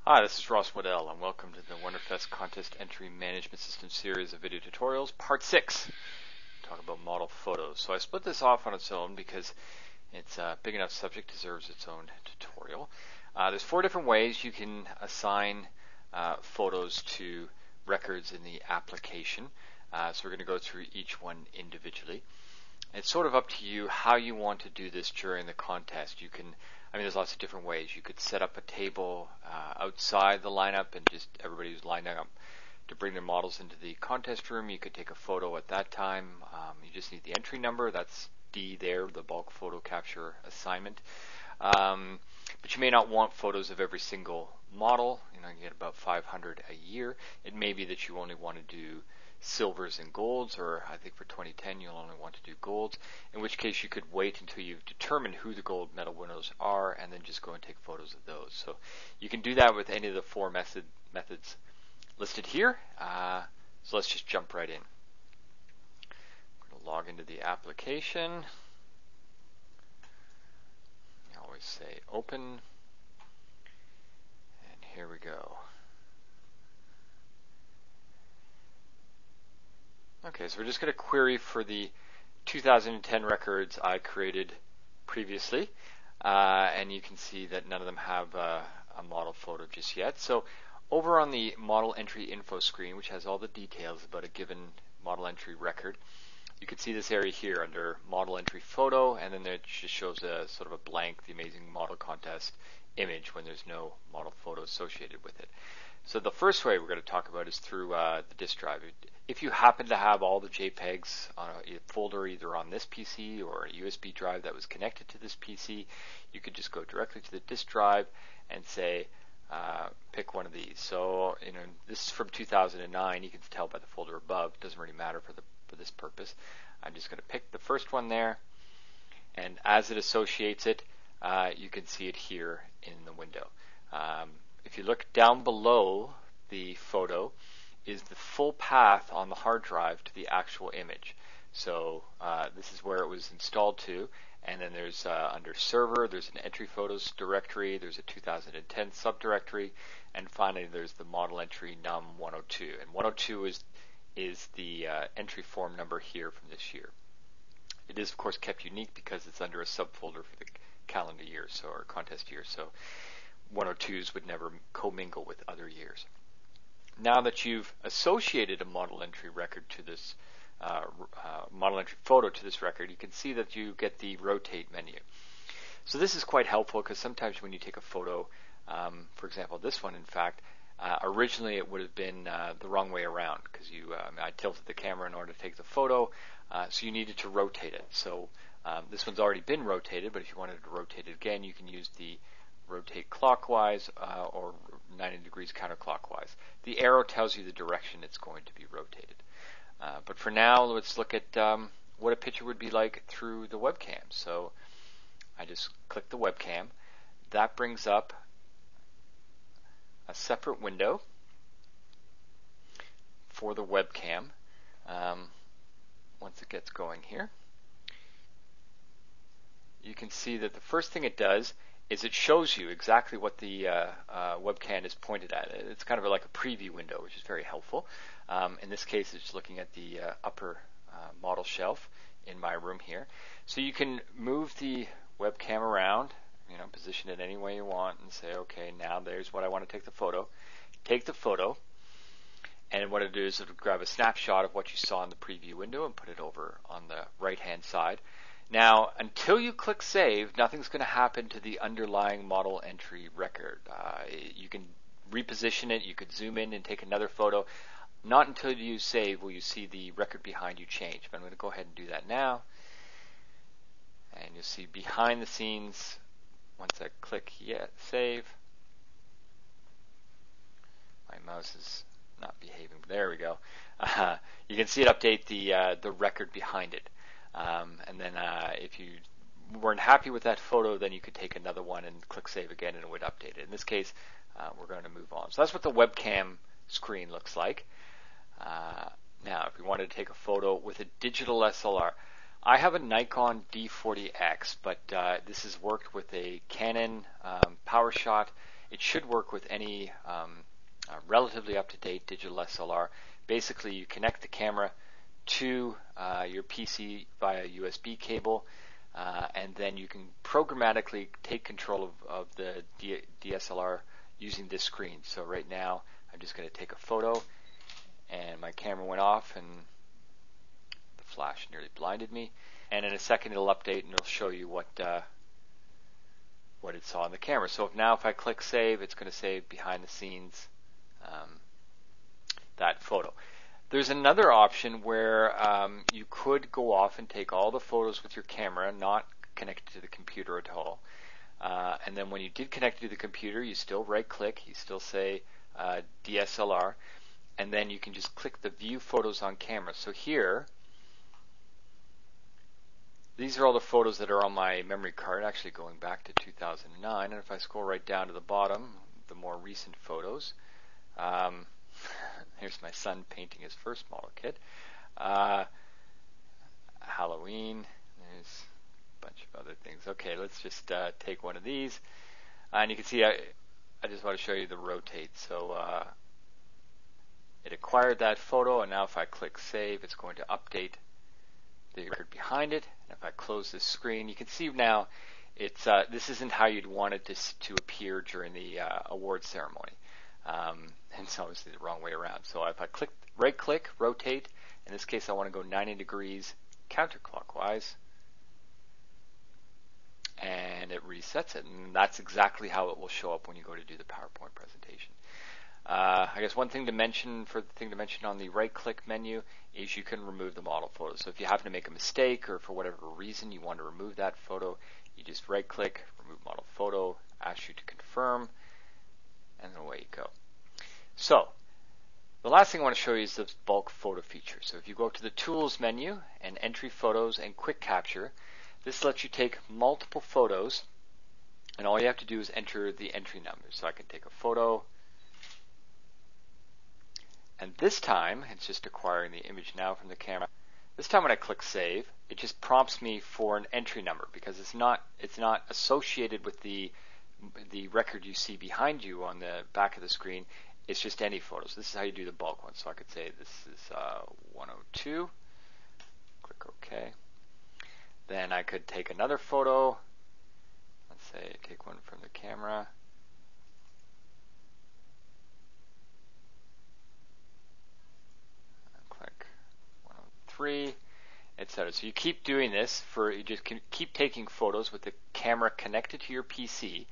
Hi, this is Ross Waddell, and welcome to the WonderFest Contest Entry Management System series of video tutorials, Part 6. Talk about model photos. So I split this off on its own because it's a big enough subject, deserves its own tutorial. There's 4 different ways you can assign photos to records in the application. So we're going to go through each one individually. It's sort of up to you how you want to do this during the contest. There's lots of different ways. You could set up a table outside the lineup and just everybody who's lining up to bring their models into the contest room. You could take a photo at that time. You just need the entry number. That's D there, the bulk photo capture assignment. But you may not want photos of every single model. You get about 500 a year. It may be that you only want to do silvers and golds, or I think for 2010 you'll only want to do golds, in which case you could wait until you've determined who the gold medal winners are and then just go and take photos of those. So you can do that with any of the 4 methods listed here. So let's just jump right in. I'm going to log into the application. I always say open, and here we go. Okay, so we're just going to query for the 2010 records I created previously, and you can see that none of them have a model photo just yet. So over on the model entry info screen, which has all the details about a given model entry record, you can see this area here under model entry photo, and then it just shows a sort of a blank, the Amazing Model Contest image when there's no model photo associated with it. So the first way we're going to talk about is through the disk drive. If you happen to have all the JPEGs on a folder either on this PC or a USB drive that was connected to this PC, you could just go directly to the disk drive and say, pick one of these. So this is from 2009. You can tell by the folder above. It doesn't really matter for this purpose. I'm just going to pick the first one there, and as it associates it, you can see it here in the window. If you look down below the photo is the full path on the hard drive to the actual image. So this is where it was installed to, and then there's under server, there's an entry photos directory, there's a 2010 subdirectory, and finally there's the model entry num 102. And 102 is the entry form number here from this year. It is of course kept unique because it's under a subfolder for the calendar year, or contest year. So 102s would never commingle with other years. Now that you've associated a model entry record to this model entry photo to this record, you can see that you get the rotate menu. So this is quite helpful because sometimes when you take a photo, for example this one in fact, originally it would have been the wrong way around because I tilted the camera in order to take the photo, so you needed to rotate it. So this one's already been rotated, but if you wanted to rotate it again, you can use the rotate clockwise or 90 degrees counterclockwise. The arrow tells you the direction it's going to be rotated. But for now, let's look at what a picture would be like through the webcam. So I just click the webcam. That brings up a separate window for the webcam. Once it gets going here, you can see that the first thing it does is it shows you exactly what the webcam is pointed at. It's kind of like a preview window, which is very helpful. In this case, it's looking at the upper model shelf in my room here. So you can move the webcam around, position it any way you want, and say, okay, now there's what I want to take the photo. Take the photo, and what it do is it'll grab a snapshot of what you saw in the preview window and put it over on the right-hand side. Now, until you click save, nothing's going to happen to the underlying model entry record. You can reposition it, you could zoom in and take another photo. Not until you save will you see the record behind you change. But I'm going to go ahead and do that now. And you'll see behind the scenes, once I click save, my mouse is not behaving. There we go. You can see it update the record behind it. And then if you weren't happy with that photo, then you could take another one and click save again and it would update it. In this case, we're going to move on. So that's what the webcam screen looks like. Now, if we wanted to take a photo with a digital SLR, I have a Nikon D40X, but this has worked with a Canon PowerShot it should work with any relatively up-to-date digital SLR. Basically, you connect the camera to your PC via USB cable, and then you can programmatically take control of the DSLR using this screen. So right now, I'm just going to take a photo, and my camera went off, and the flash nearly blinded me. And in a second, it'll update, and it'll show you what it saw on the camera. So if I click save, it's going to save behind the scenes that photo. There's another option where you could go off and take all the photos with your camera, not connected to the computer at all. And then when you did connect it to the computer, you still right-click, you still say DSLR, and then you can just click the View Photos on Camera. So here, these are all the photos that are on my memory card, actually going back to 2009. And if I scroll right down to the bottom, the more recent photos. Here's my son painting his first model kit. Halloween. There's a bunch of other things. Okay, let's just take one of these. And you can see I just want to show you the rotate. So it acquired that photo, and now if I click save, it's going to update the record behind it. And if I close this screen, you can see now it's this isn't how you'd want it to appear during the award ceremony. And it's obviously the wrong way around. So if I right-click, rotate, in this case I want to go 90 degrees counterclockwise, and it resets it. And that's exactly how it will show up when you go to do the PowerPoint presentation. I guess one thing to mention on the right-click menu is you can remove the model photo. So if you happen to make a mistake or for whatever reason you want to remove that photo, you just right-click, remove model photo, ask you to confirm, and then away you go. So the last thing I want to show you is the bulk photo feature. So if you go to the Tools menu and Entry Photos and Quick Capture, this lets you take multiple photos, and all you have to do is enter the entry number. So I can take a photo, and this time it's just acquiring the image now from the camera. This time when I click Save, it just prompts me for an entry number because it's not associated with the record you see behind you on the back of the screen. It's just any photos. This is how you do the bulk one. So I could say this is 102. Click OK. Then I could take another photo. Let's say take one from the camera. And click 103, etc. So you keep doing this you just keep taking photos with the camera connected to your PC.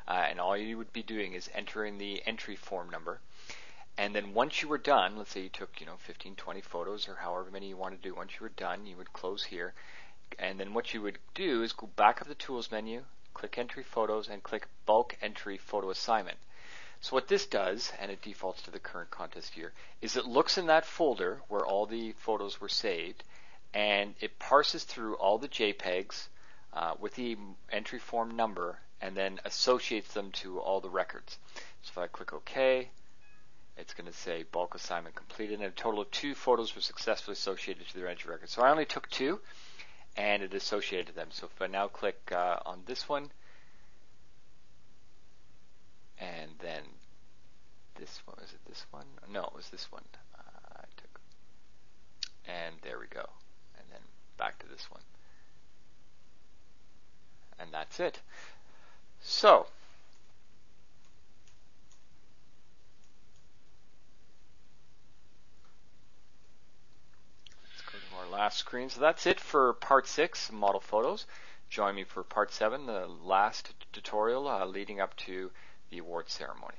And all you would be doing is entering the entry form number. And then once you were done, let's say you took 15, 20 photos or however many you want to do. Once you were done, you would close here. And then what you would do is go back up the Tools menu, click Entry Photos, and click Bulk Entry Photo Assignment. So what this does, and it defaults to the current contest year, is it looks in that folder where all the photos were saved, and it parses through all the JPEGs with the entry form number, and then associates them to all the records. So if I click OK, it's going to say bulk assignment completed, and a total of 2 photos were successfully associated to their entry record. So I only took 2, and it associated them. So if I now click on this one, and then this one, was it this one? No, it was this one. And there we go. And then back to this one. And that's it. So, let's go to our last screen. So that's it for Part 6, Model Photos. Join me for Part 7, the last tutorial leading up to the award ceremony.